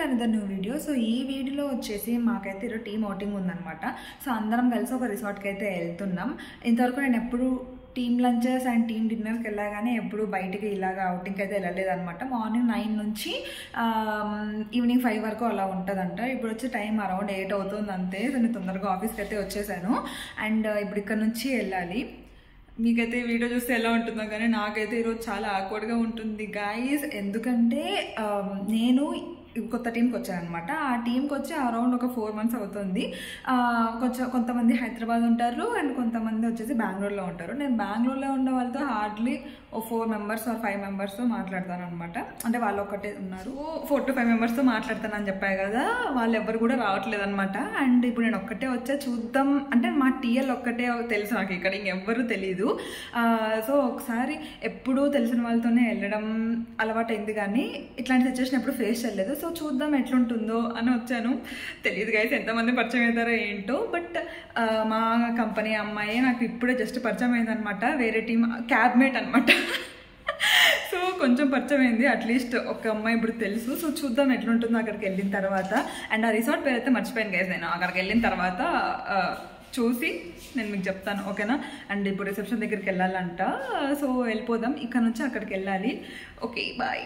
To another new video. So ఈ వీడియోలో వచ్చేసి మాకైతే ఈరోజు టీమ్ అవుటింగ్ ఉందన్నమాట. సో అందరం కలిసి ఒక రిసార్ట్కి అయితే వెళ్తున్నాం. ఇంతవరకు నేను ఎప్పుడు టీమ్ లంచెస్ అండ్ టీమ్ డిన్నర్కి వెళ్ళగానే ఎప్పుడు బయటికి ఇలాగా అవుటింగ్కి అయితే వెళ్ళలేదన్నమాట. మార్నింగ్ 9 నుంచి ఈవినింగ్ 5 వరకు అలా ఉంటుందంట. ఇప్పుడు వచ్చి టైం అరౌండ్ 8 అవుతుంది అంతే. సో నేను తొందరగా ఆఫీస్కి అయితే వచ్చేసాను అండ్ ఇప్పుడు ఇక్కడ నుంచి వెళ్ళాలి. మీకైతే వీడియో చూస్తే ఎలా ఉంటుందో కానీ నాకైతే ఈరోజు చాలా ఆక్వర్డ్గా ఉంటుంది గైస్. ఎందుకంటే నేను కొత్త టీంకి వచ్చాను అనమాట. ఆ టీంకి వచ్చి అరౌండ్ ఒక 4 months అవుతుంది. కొంతమంది హైదరాబాద్ ఉంటారు అండ్ కొంతమంది వచ్చేసి బెంగళూరులో ఉంటారు. నేను బెంగళూరులో ఉన్న వాళ్ళతో హార్డ్లీ 4 members or 5 members మాట్లాడతాను అనమాట. అంటే వాళ్ళు ఒక్కటే ఉన్నారు. 4 to 5 members మాట్లాడతాను అని చెప్పాయి కదా, వాళ్ళు ఎవరు కూడా రావట్లేదు అనమాట. అండ్ ఇప్పుడు నేను ఒక్కటే వచ్చా, చూద్దాం. అంటే మా టీఎల్ ఒక్కటే తెలుసు నాకు, ఇక్కడ ఇంకెవ్వరూ తెలీదు. సో ఒకసారి ఎప్పుడూ తెలిసిన వాళ్ళతోనే వెళ్ళడం అలవాటు అయింది కానీ ఇట్లాంటి సిచ్యువేషన్ ఎప్పుడు ఫేస్ చేయలేదు. సో చూద్దాం ఎట్లుంటుందో అని వచ్చాను. తెలియదు గైస్ ఎంతమంది పరిచయం అవుతారో ఏంటో. బట్ మా కంపెనీ అమ్మాయి నాకు ఇప్పుడే జస్ట్ పరిచయం అయిందనమాట. వేరే టీం క్యాబ్మేట్ అనమాట. సో కొంచెం పరిచయం అయింది, అట్లీస్ట్ ఒక అమ్మాయి ఇప్పుడు తెలుసు. సో చూద్దాం ఎట్లుంటుందో అక్కడికి వెళ్ళిన తర్వాత. అండ్ ఆ రిసార్ట్ పేరు అయితే మర్చిపోయాను గైస్. నేను అక్కడికి వెళ్ళిన తర్వాత చూసి నేను మీకు చెప్తాను, ఓకేనా. అండ్ ఇప్పుడు రిసెప్షన్ దగ్గరికి వెళ్ళాలంట. సో వెళ్ళిపోదాం, ఇక్కడ నుంచి అక్కడికి వెళ్ళాలి. Okay boy.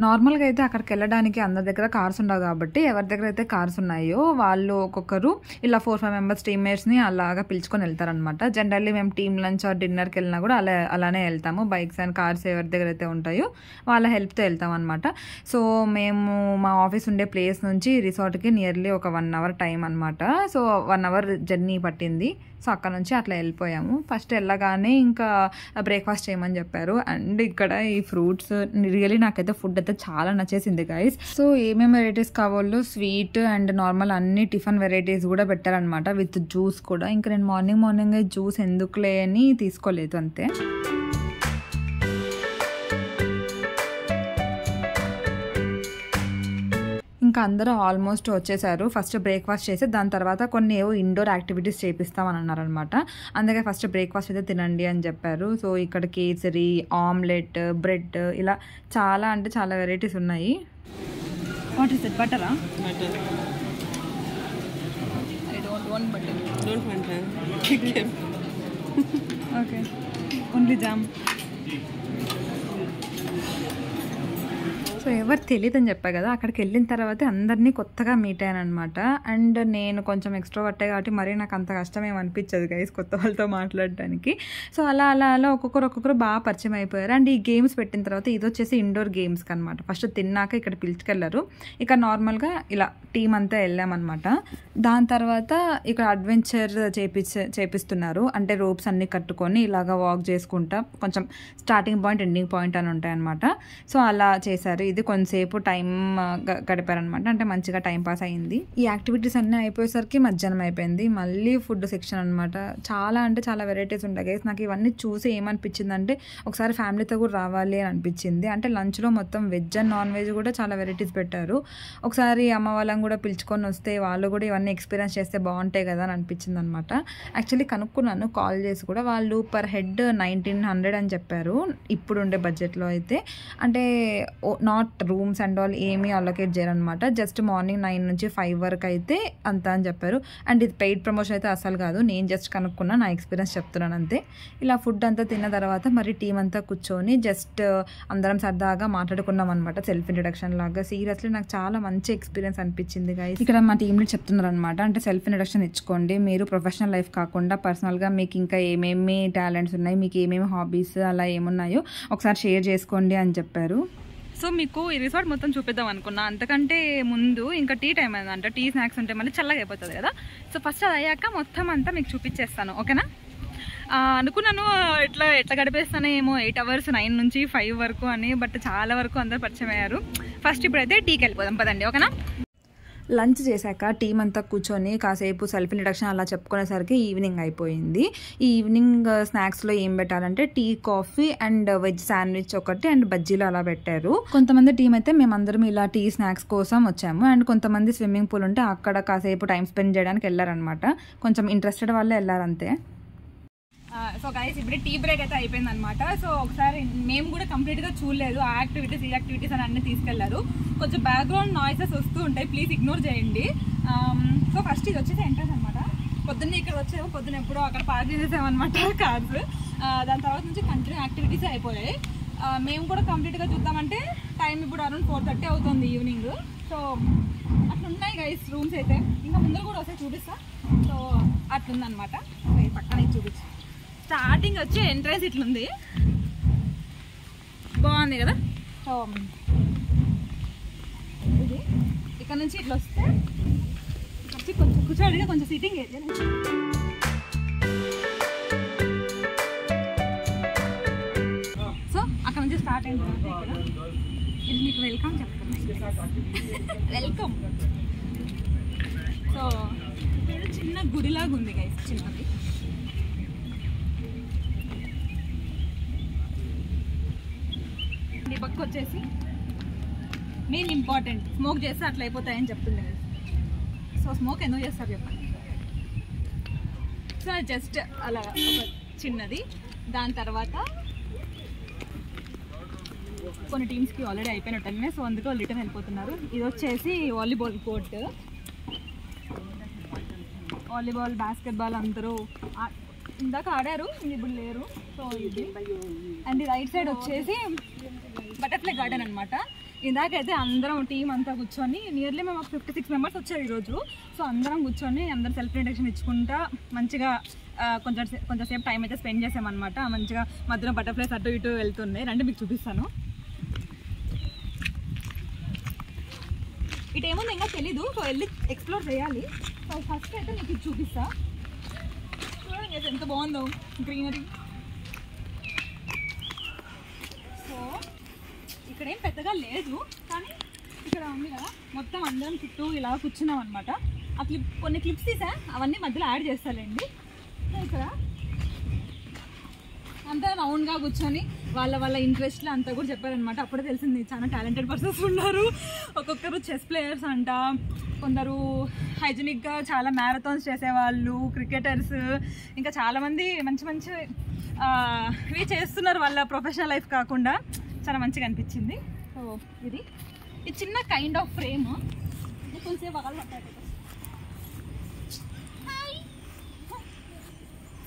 నార్మల్గా అయితే అక్కడికి వెళ్ళడానికి అందరి దగ్గర కార్స్ ఉండవు కాబట్టి ఎవరి దగ్గర అయితే కార్స్ ఉన్నాయో వాళ్ళు ఒక్కొక్కరు ఇలా 4-5 members టీమ్మేట్స్ని అలాగా పిలుచుకొని వెళ్తారనమాట. జనరల్లీ మేము టీమ్ లంచ్ ఆర్ డిన్నర్కి వెళ్ళినా కూడా అలానే వెళ్తాము. బైక్స్ అండ్ కార్స్ ఎవరి దగ్గర అయితే ఉంటాయో వాళ్ళ హెల్ప్తో వెళ్తాం అనమాట. సో మేము మా ఆఫీస్ ఉండే ప్లేస్ నుంచి రిసార్ట్కి నియర్లీ ఒక 1 hour టైం అనమాట. సో 1 hour జర్నీ పట్టింది. సో అక్కడ నుంచి అట్లా వెళ్ళిపోయాము. ఫస్ట్ వెళ్ళగానే ఇంకా బ్రేక్ఫాస్ట్ చేయమని చెప్పారు. అండ్ ఇక్కడ ఈ ఫ్రూట్స్ రియల్లీ నాకైతే ఫుడ్ అయితే చాలా నచ్చేసింది గైస్. సో ఏమేమి వెరైటీస్ కావాలో స్వీట్ అండ్ నార్మల్ అన్ని టిఫిన్ వెరైటీస్ కూడా పెట్టారనమాట, విత్ జ్యూస్ కూడా. ఇంకా నేను మార్నింగ్ జ్యూస్ ఎందుకులే అని తీసుకోలేదు అంతే. ఇంకా అందరూ ఆల్మోస్ట్ వచ్చేసారు. ఫస్ట్ బ్రేక్ఫాస్ట్ చేసి దాని తర్వాత కొన్ని ఏవో ఇండోర్ యాక్టివిటీస్ చేపిస్తామని అన్నారనమాట. అందుకే ఫస్ట్ బ్రేక్ఫాస్ట్ అయితే తినండి అని చెప్పారు. సో ఇక్కడ కేసరి, ఆమ్లెట్, బ్రెడ్ ఇలా చాలా అంటే చాలా వెరైటీస్ ఉన్నాయి. What is it? బటరా? Butter. I don't want butter. Don't want that. Okay, only jam. So ఎవరు తెలియదు అని చెప్పా కదా, అక్కడికి వెళ్ళిన తర్వాత అందరినీ కొత్తగా మీట్ అయ్యాను అనమాట. అండ్ నేను కొంచెం ఎక్స్ట్రోవర్టే కాబట్టి మరీ నాకు అంత కష్టం ఏమనిపించదు గైస్ కొత్త వాళ్ళతో మాట్లాడడానికి. సో అలా ఒక్కొక్కరు బాగా పరిచయం అయిపోయారు. అండ్ ఈ గేమ్స్ పెట్టిన తర్వాత ఇది వచ్చేసి ఇండోర్ గేమ్స్కి అనమాట. ఫస్ట్ తిన్నాక ఇక్కడ పిలుచుకెళ్ళారు. ఇక నార్మల్గా ఇలా టీం అంతా వెళ్ళామన్నమాట. దాని తర్వాత ఇక్కడ అడ్వెంచర్ చేపిస్తున్నారు. అంటే రోప్స్ అన్నీ కట్టుకొని ఇలాగా వాక్ చేసుకుంటా కొంచెం స్టార్టింగ్ పాయింట్ ఎండింగ్ పాయింట్ అని ఉంటాయి అనమాట. సో అలా చేశారు. ఇది కొంతసేపు టైం గడిపారనమాట. అంటే మంచిగా టైం పాస్ అయ్యింది. ఈ యాక్టివిటీస్ అన్నీ అయిపోయేసరికి మధ్యాహ్నం అయిపోయింది. మళ్ళీ ఫుడ్ సెక్షన్ అనమాట. చాలా అంటే చాలా వెరైటీస్ ఉంటాయి గైస్. నాకు ఇవన్నీ చూసి ఏమనిపించింది అంటే ఒకసారి ఫ్యామిలీతో కూడా రావాలి అని అనిపించింది. అంటే లంచ్లో మొత్తం వెజ్ అండ్ నాన్ వెజ్ కూడా చాలా వెరైటీస్ పెట్టారు. ఒకసారి అమ్మ వాళ్ళని కూడా పిలుచుకొని వస్తే వాళ్ళు కూడా ఇవన్నీ ఎక్స్పీరియన్స్ చేస్తే బాగుంటాయి కదా అని అనిపించింది అనమాట. యాక్చువల్లీ కనుక్కున్నాను కాల్ చేసి కూడా, వాళ్ళు పర్ హెడ్ 1900 అని చెప్పారు ఇప్పుడు ఉండే బడ్జెట్లో అయితే. అంటే నాట్ రూమ్స్ అండ్ ఆల్ ఏమీ అలొకేట్ చేయరనమాట. జస్ట్ మార్నింగ్ 9 నుంచి 5 వరకు అయితే అంతా అని చెప్పారు. అండ్ ఇది పెయిడ్ ప్రమోషన్ అయితే అసలు కాదు, నేను జస్ట్ కనుక్కున్నా, నా ఎక్స్పీరియన్స్ చెప్తున్నాను అంతే. ఇలా ఫుడ్ అంతా తిన్న తర్వాత మరి టీం అంతా కూర్చొని జస్ట్ అందరం సరదాగా మాట్లాడుకున్నాం అనమాట. సెల్ఫ్ ఇంట్రడక్షన్ లాగా. సీరియస్లీ నాకు చాలా మంచి ఎక్స్పీరియన్స్ అనిపించింది గైస్. ఇక్కడ మా టీంలో చెప్తున్నారు అనమాట, అంటే సెల్ఫ్ ఇంట్రడక్షన్ ఇచ్చుకోండి, మీరు ప్రొఫెషనల్ లైఫ్ కాకుండా పర్సనల్గా మీకు ఇంకా ఏమేమి టాలెంట్స్ ఉన్నాయి, మీకు ఏమేమి హాబీస్ అలా ఏమున్నాయో ఒకసారి షేర్ చేసుకోండి అని చెప్పారు. సో మీకు ఈ రిసార్ట్ మొత్తం చూపిద్దాం అనుకున్నా. అంతకంటే ముందు ఇంకా టీ టైం అయిందంట. టీ స్నాక్స్ ఉంటే మళ్ళీ చల్లగా అయిపోతుంది కదా. సో ఫస్ట్ అది అయ్యాక మొత్తం అంతా మీకు చూపించేస్తాను, ఓకేనా. అనుకున్నాను ఎట్లా గడిపేస్తానో ఏమో 8 hours 9 నుంచి 5 వరకు అని. బట్ చాలా వరకు అందరు పరిచయం అయ్యారు. ఫస్ట్ ఇప్పుడైతే టీకి వెళ్ళిపోదాం పదండి, ఓకేనా. లంచ్ చేశాక టీం అంతా కూర్చొని కాసేపు సెల్ఫ్ ఇంట్రడక్షన్ అలా చెప్పుకునేసరికి ఈవినింగ్ అయిపోయింది. ఈ ఈవినింగ్ స్నాక్స్లో ఏం పెట్టారంటే tea, coffee and veg sandwich ఒకటి అండ్ బజ్జీలు అలా పెట్టారు. కొంతమంది టీం అయితే మేమందరం ఇలా టీ స్నాక్స్ కోసం వచ్చాము. అండ్ కొంతమంది స్విమ్మింగ్ పూల్ ఉంటే అక్కడ కాసేపు టైం స్పెండ్ చేయడానికి వెళ్ళారనమాట. కొంచెం ఇంట్రెస్టెడ్ వాళ్ళే వెళ్ళారంతే. సో గైస్ ఇప్పుడు టీ బ్రేక్ అయితే అయిపోయింది అనమాట. సో ఒకసారి మేము కూడా కంప్లీట్గా చూడలేదు ఆ యాక్టివిటీస్ ఈ యాక్టివిటీస్ అని అన్నీ తీసుకెళ్లారు. కొంచెం బ్యాక్గ్రౌండ్ నాయిసెస్ వస్తూ ఉంటాయి, ప్లీజ్ ఇగ్నోర్ చేయండి. సో ఫస్ట్ ఇది వచ్చేసి ఎంట్రన్స్ అనమాట. పొద్దున్నే ఇక్కడ వచ్చాము, పొద్దున్న ఎప్పుడో అక్కడ పార్క్ చేసేసామన్నమాట కార్స్. దాని తర్వాత నుంచి కంటిన్యూ యాక్టివిటీస్ అయిపోయాయి. మేము కూడా కంప్లీట్గా చూద్దామంటే టైం ఇప్పుడు అరౌండ్ 4:30 అవుతుంది ఈవినింగ్. సో అట్లా ఉన్నాయి గైస్ రూమ్స్ అయితే. ఇంకా ముందర కూడా వస్తే చూపిస్తా. సో అట్లుందనమాట. పక్కన చూపించు. స్టార్టింగ్ వచ్చి ఎంట్రన్స్ ఇట్లుంది, బాగుంది కదా. సో ఇది ఇక్కడ నుంచి ఇట్లా వస్తే వచ్చి కొంచెం కూర్చోడిగా కొంచెం సిట్టింగ్ ఏరియా. సో అక్కడ నుంచి స్టార్ట్ అయింది. ఇది మీకు వెల్కమ్ చెప్తున్నాను, వెల్కమ్. సో చిన్న గుడిలాగా ఉంది గైస్, చిన్నది. ఈ పక్క వచ్చేసి మెయిన్ ఇంపార్టెంట్, స్మోక్ చేస్తే అట్లా అయిపోతాయని చెప్తుంది కదా. సో స్మోక్ ఎందుకు చేస్తారు చెప్పండి. సో జస్ట్ అలా ఒక చిన్నది. దాని తర్వాత కొన్ని టీమ్స్కి ఆల్రెడీ అయిపోయినట్టనే, సో అందుకే వాళ్ళు రిటర్న్ వెళ్ళిపోతున్నారు. ఇది వచ్చేసి వాలీబాల్ కోర్ట్. వాలీబాల్ బాస్కెట్బాల్ అందరూ ఇందాక ఆడారు, ఇప్పుడు లేరు. సో ఇది అండ్ రైట్ సైడ్ వచ్చేసి బటర్ఫ్లై గార్డెన్ అనమాట. ఇందాకైతే అందరం టీం అంతా కూర్చొని నియర్లీ మేము 56 మెంబర్స్ వచ్చారు ఈరోజు. సో అందరం కూర్చొని అందరం సెల్ఫ్ ఇంట్రడక్షన్ ఇచ్చుకుంటా మంచిగా కొంచెంసేపు టైం అయితే స్పెండ్ చేసామన్నమాట. మంచిగా మధ్యలో బటర్ఫ్లైస్ అటు ఇటు వెళ్తున్నాయి. రండి మీకు చూపిస్తాను. ఇటేముంది ఇంకా తెలీదు, సో వెళ్ళి ఎక్స్ప్లోర్ చేయాలి. సో ఫస్ట్ అయితే మీకు ఇది చూపిస్తా. చూడండి ఎంత బాగుందో గ్రీనరీ. సో ఇక్కడ ఏం పెద్దగా లేదు, కానీ ఇక్కడ ఉంది కదా మొత్తం అందరం చుట్టూ ఇలా కూర్చున్నాం అనమాట. ఆ కొన్ని క్లిప్స్ తీసా, అవన్నీ మధ్యలో యాడ్ చేస్తానండి. సో ఇక్కడ అంతా రౌండ్గా కూర్చొని వాళ్ళ ఇంట్రెస్ట్లో అంతా కూడా చెప్పారనమాట. అప్పుడే తెలిసింది చాలా టాలెంటెడ్ పర్సన్స్ ఉన్నారు. ఒక్కొక్కరు చెస్ ప్లేయర్స్ అంట, కొందరు హైజీనిక్గా చాలా మ్యారథాన్స్ చేసేవాళ్ళు, క్రికెటర్స్, ఇంకా చాలామంది మంచి మంచి ఇవి చేస్తున్నారు వాళ్ళ ప్రొఫెషనల్ లైఫ్ కాకుండా. చాలా మంచిగా అనిపించింది. సో ఇది చిన్న కైండ్ ఆఫ్ ఫ్రేమ్. కొంచెంసేపు వాళ్ళు పట్టారు.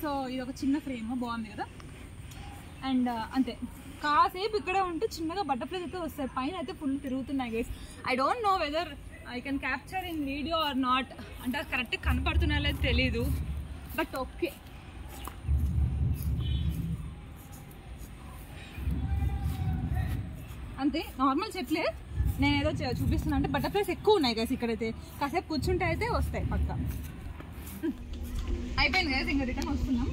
సో ఇది ఒక చిన్న ఫ్రేమ్, బాగుంది కదా. అండ్ అంతే, కాసేపు ఇక్కడ ఉంటే చిన్నగా బటర్ఫ్లైస్ అయితే వస్తాయి. పైన అయితే ఫుల్ తిరుగుతున్నాయి guys. I don't know whether I can capture in video or not, అంటే కరెక్ట్గా కనపడుతున్నా లేదు తెలీదు, బట్ ఓకే. అంతే నార్మల్ చెట్లే, నేను ఏదో చూపిస్తున్నా అంటే బటర్ఫ్లైస్ ఎక్కువ ఉన్నాయి గైస్ ఇక్కడైతే. కాసేపు కూర్చుంటే అయితే వస్తాయి పక్క. అయిపోయింది గైస్, ఇంకా రిటర్న్ వస్తున్నాం.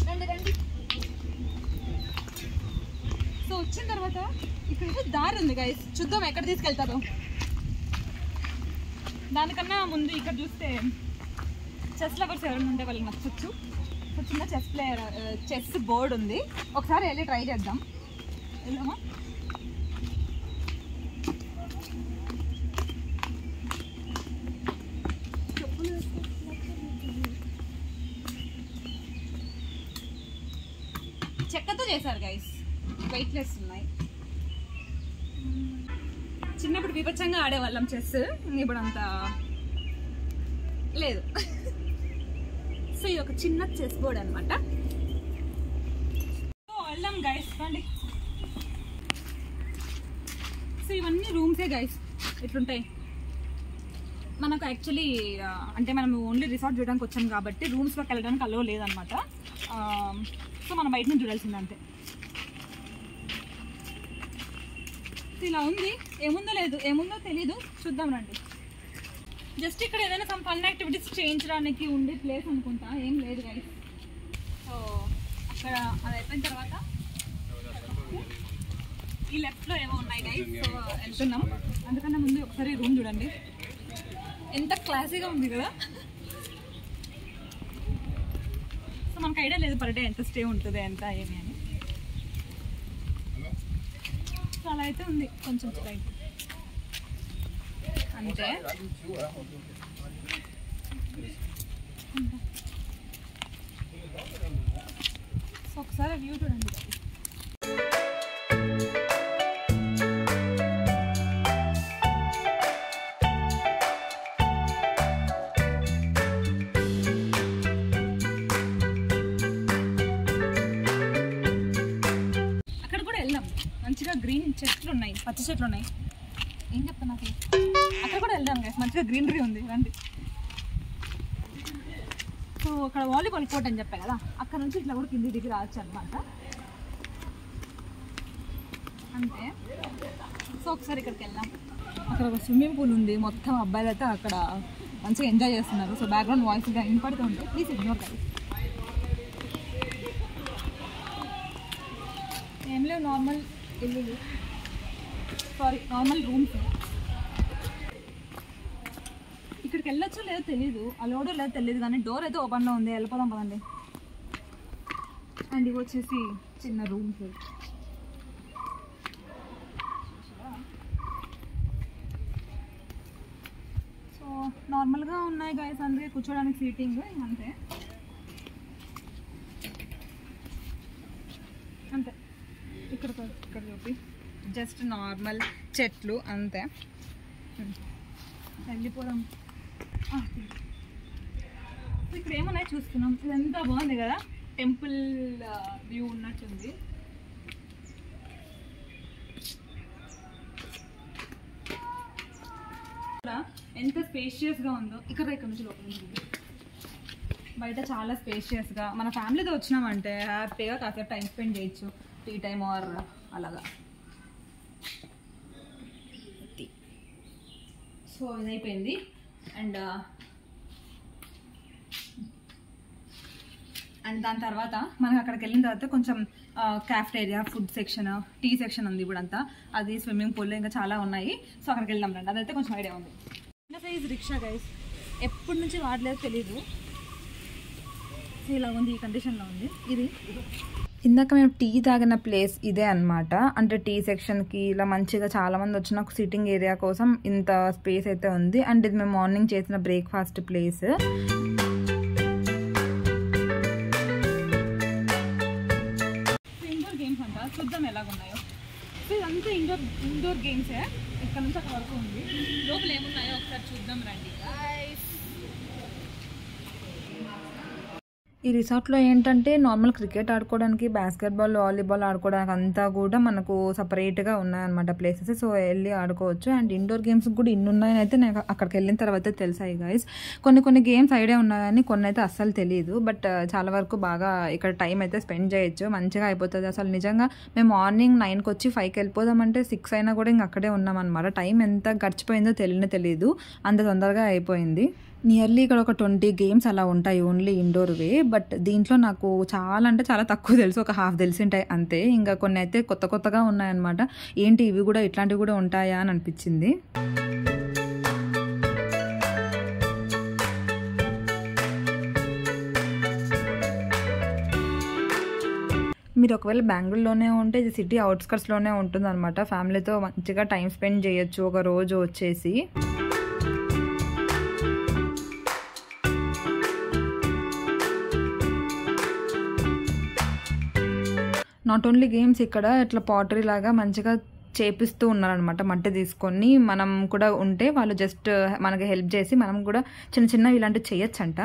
రండి రండి. సో వచ్చిన తర్వాత ఇక్కడ దారి ఉంది గైస్, చూద్దాం ఎక్కడ తీసుకెళ్తారో. దానికన్నా ముందు ఇక్కడ చూస్తే చెస్ లవర్స్ ఎవరైనా ఉంటే వాళ్ళకి నచ్చచ్చు. సో చిన్న చెస్ బోర్డ్ ఉంది, ఒకసారి వెళ్ళి ట్రై చేద్దాం. వెళ్దామా? చెక్కతో చేశారు గైస్, వెయిట్లెస్ ఉన్నాయి. చిన్నప్పుడు విపచ్చంగా ఆడేవాళ్ళం చెస్, ఇప్పుడు అంత లేదు. సో ఇది ఒక చిన్న చెస్ బోర్డ్ అనమాట. వెళ్దాం గైస్ రండి. సో ఇవన్నీ రూమ్సే గైస్, ఇట్లుంటాయి. మనకు యాక్చువల్లీ అంటే మనం ఓన్లీ రిసార్ట్ చూడడానికి వచ్చాం కాబట్టి రూమ్స్లోకి వెళ్ళడానికి అలో లేదనమాట. సో మనం బయట నుంచి చూడాల్సింది అంతే. ఇలా ఉంది, ఏముందో తెలీదు, చూద్దాం రండి. జస్ట్ ఇక్కడ ఏదైనా సమ్ ఫన్ యాక్టివిటీస్ చేయించడానికి ఉండే ప్లేస్ అనుకుంటా, ఏం లేదు గైస్. సో అక్కడ అది అయిపోయిన తర్వాత ఈ లెఫ్ట్లో ఏమో ఉన్నాయి గైస్. సో వెళ్తున్నాం. అందుకన్నా ముందు ఒకసారి రూమ్ చూడండి, ఎంత క్లాసీగా ఉంది కదా. సో మనకు ఐడియా లేదు పర్ డే ఎంత స్టే ఉంటుంది, ఎంత ఏమి అని. సో అలా అయితే ఉంది, కొంచెం స్ట్రైట్ అంతే. సో ఒకసారి వ్యూ చూడండి. అక్కడ కూడా వెళ్దాం, మంచిగా గ్రీన్ చెట్లు ఉన్నాయి, పచ్చ చెట్లు ఉన్నాయి. ఏం చెప్తాను నాకు, అక్కడ కూడా వెళ్దాం గైస్, మంచిగా గ్రీనరీ ఉంది. రండి. సో అక్కడ వాలీబాల్ కోర్ట్ అని చెప్పా కదా, అక్కడ నుంచి ఇట్లా కూడా కింది దిగి రావచ్చు అనమాట. అంతే. సో ఒకసారి ఇక్కడికి వెళ్దాం. అక్కడ ఒక స్విమ్మింగ్ పూల్ ఉంది, మొత్తం అబ్బాయిలు అయితే అక్కడ మంచిగా ఎంజాయ్ చేస్తున్నారు. సో బ్యాక్గ్రౌండ్ వాయిస్గా వినపడుతూ ఉంటాయి, ప్లీజ్ ఇగ్నోర్ కదా. ఏం లేవు, నార్మల్ ఇల్లు, సారీ నార్మల్ రూమ్స్. ఇక్కడికి వెళ్ళొచ్చో లేదో తెలీదు, అలోడో లేదో తెలియదు, కానీ డోర్ అయితే ఓపెన్లో ఉంది. వెళ్ళిపోదాం పదండి. అండ్ ఇవి వచ్చేసి చిన్న రూమ్స్. సో నార్మల్గా ఉన్నాయి గైస్, అందుకే కూర్చోడానికి సీటింగ్ అంతే. అంతే. ఇక్కడ చూపి జస్ట్ నార్మల్ చెట్లు అంతే. వెళ్ళిపోదాం. ఇక్కడ ఏమన్నాయి చూస్తున్నాం. ఇదంతా బాగుంది కదా, టెంపుల్ వ్యూ ఉన్నట్టుంది. ఎంత స్పేషియస్గా ఉందో ఇక్కడ నుంచి లోపల నుంచి బయట చాలా స్పేషియస్గా. మన ఫ్యామిలీతో వచ్చినామంటే హ్యాపీగా కాసేపు టైం స్పెండ్ చేయొచ్చు, టీ టైం ఆర్ అలాగా. సో ఇదైపోయింది. అండ్ దాని తర్వాత మనకు అక్కడికి వెళ్ళిన తర్వాత కొంచెం cafeteria, food section, tea section ఉంది ఇప్పుడంతా. అది స్విమ్మింగ్ పూల్ ఇంకా చాలా ఉన్నాయి. సో అక్కడికి వెళ్దాం రండి, అదైతే కొంచెం ఐడియా ఉంది. చిన్న సైజ్ రిక్షా గైస్, ఎప్పటి నుంచి వాడలేదు తెలీదు. ఇలా ఉంది, ఈ కండిషన్లో ఉంది. ఇది ఇందాక మేము టీ తాగిన ప్లేస్ ఇదే అనమాట. అంటే టీ సెక్షన్కి ఇలా మంచిగా చాలామంది వచ్చిన సిట్టింగ్ ఏరియా కోసం ఇంత స్పేస్ అయితే ఉంది. అండ్ ఇది మేము మార్నింగ్ చేసిన బ్రేక్ఫాస్ట్ ప్లేస్. ఇండోర్ గేమ్స్ అంట, చూద్దాం ఎలాగున్నాయో. సో ఇదంతా ఇండోర్ గేమ్సే, ఇక్కడ నుంచి అక్కడ వరకు ఉంది. లోపల ఏమున్నాయో ఒకసారి చూద్దాం రండి. ఈ రిసార్ట్లో ఏంటంటే నార్మల్ క్రికెట్ ఆడుకోవడానికి, బాస్కెట్బాల్, వాలీబాల్ ఆడుకోవడానికి అంతా కూడా మనకు సపరేట్గా ఉన్నాయన్నమాట ప్లేసెస్. సో వెళ్ళి ఆడుకోవచ్చు. అండ్ ఇండోర్ గేమ్స్ కూడా ఇన్ని ఉన్నాయని అయితే నాకు అక్కడికి వెళ్ళిన తర్వాత తెలిసాయి గైస్. కొన్ని గేమ్స్ ఐడియా ఉన్నాయని కొన్ని అయితే అస్సలు తెలియదు. బట్ చాలా వరకు బాగా ఇక్కడ టైం అయితే స్పెండ్ చేయొచ్చు, మంచిగా అయిపోతుంది. అసలు నిజంగా మేము మార్నింగ్ 9కి వచ్చి 5కి వెళ్ళిపోదామంటే 6 అయినా కూడా ఇంక అక్కడే ఉన్నామన్నమాట. టైం ఎంత గడిచిపోయిందో తెలియదు, అంత తొందరగా అయిపోయింది. నియర్లీ ఇక్కడ ఒక 20 గేమ్స్ అలా ఉంటాయి, ఓన్లీ ఇండోర్వే. బట్ దీంట్లో నాకు చాలా అంటే చాలా తక్కువ తెలుసు, ఒక హాఫ్ తెలిసింటాయి అంతే. ఇంకా కొన్ని అయితే కొత్తగా ఉన్నాయన్నమాట. ఏంటి ఇవి కూడా, ఇట్లాంటివి కూడా ఉంటాయా అని అనిపించింది. మీరు ఒకవేళ బెంగళూరులోనే ఉంటే ఇది సిటీ అవుట్స్కట్స్లోనే ఉంటుంది అనమాట. ఫ్యామిలీతో మంచిగా టైం స్పెండ్ చేయొచ్చు ఒక రోజు వచ్చేసి. నాట్ ఓన్లీ గేమ్స్, ఇక్కడ ఇట్లా పాటరీ లాగా మంచిగా చేపిస్తూ ఉన్నారనమాట. మట్టి తీసుకొని మనం కూడా ఉంటే వాళ్ళు జస్ట్ మనకి హెల్ప్ చేసి మనం కూడా చిన్న ఇలాంటివి చేయొచ్చంట.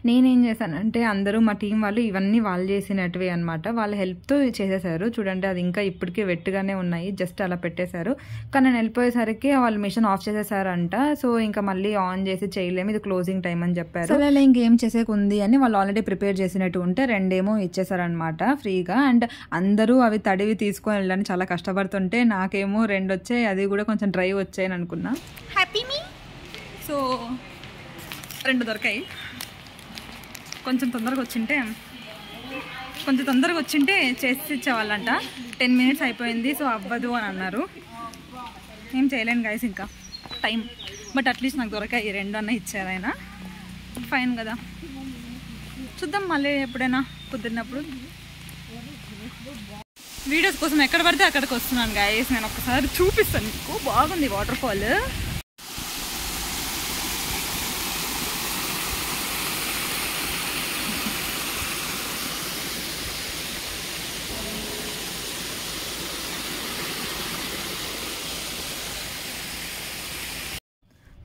నేనేం చేశానంటే అందరూ మా టీం వాళ్ళు ఇవన్నీ వాళ్ళు చేసినట్టువే అనమాట. వాళ్ళ హెల్ప్తో చేసేసారు. చూడండి అది ఇంకా ఇప్పటికీ వెట్టుగానే ఉన్నాయి, జస్ట్ అలా పెట్టేశారు. కానీ నేను వెళ్ళిపోయేసరికి వాళ్ళు మిషన్ ఆఫ్ చేసేసారంట. సో ఇంకా మళ్ళీ ఆన్ చేసి చేయలేము, ఇది క్లోజింగ్ టైం అని చెప్పారు. సో అలా ఇంకేం చేసేకుంది అని వాళ్ళు ఆల్రెడీ ప్రిపేర్ చేసినట్టు ఉంటే 2 ఏమో ఇచ్చేసారనమాట ఫ్రీగా. అండ్ అందరూ అవి తడివి తీసుకొని వెళ్ళడానికి చాలా కష్టపడుతుంటే నాకేమో 2 వచ్చాయి, అది కూడా కొంచెం డ్రై వచ్చాయని అనుకున్నా. హ్యాపీ మీ. సో 2 దొరికాయి. కొంచెం తొందరగా వచ్చింటే చేసి ఇచ్చేవాళ్ళంట. 10 మినిట్స్ అయిపోయింది, సో అవ్వదు అని అన్నారు. ఏం చేయలేను గైస్ ఇంకా టైం. బట్ అట్లీస్ట్ నాకు దొరకాయి, 2 అన్న ఇచ్చారు ఆయన. ఫైన్ కదా, చూద్దాం మళ్ళీ ఎప్పుడైనా కుదిరినప్పుడు. వీడియోస్ కోసం ఎక్కడ పడితే అక్కడికి వస్తున్నాను గైస్. నేను ఒక్కసారి చూపిస్తాను మీకు, బాగుంది వాటర్ ఫాల్.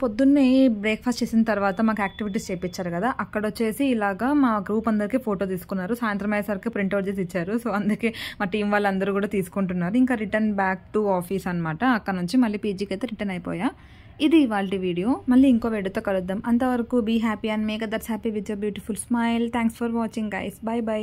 పొద్దున్నే బ్రేక్ఫాస్ట్ చేసిన తర్వాత మాకు యాక్టివిటీస్ చేయించారు కదా, అక్కడ వచ్చేసి ఇలాగా మా గ్రూప్ అందరికీ ఫోటో తీసుకున్నారు. సాయంత్రం అయ్యేసరికి ప్రింట్అవుట్ చేసి ఇచ్చారు. సో అందుకే మా టీం వాళ్ళందరూ కూడా తీసుకుంటున్నారు. ఇంకా రిటర్న్ బ్యాక్ టు ఆఫీస్ అనమాట. అక్కడ నుంచి మళ్ళీ పీజీకి అయితే రిటర్న్ అయిపోయా. ఇది ఇవాళ వీడియో. మళ్ళీ ఇంకో వీడియోతో కలుద్దాం. అంతవరకు be happy and make others happy with your beautiful smile. Thanks for watching guys. Bye by.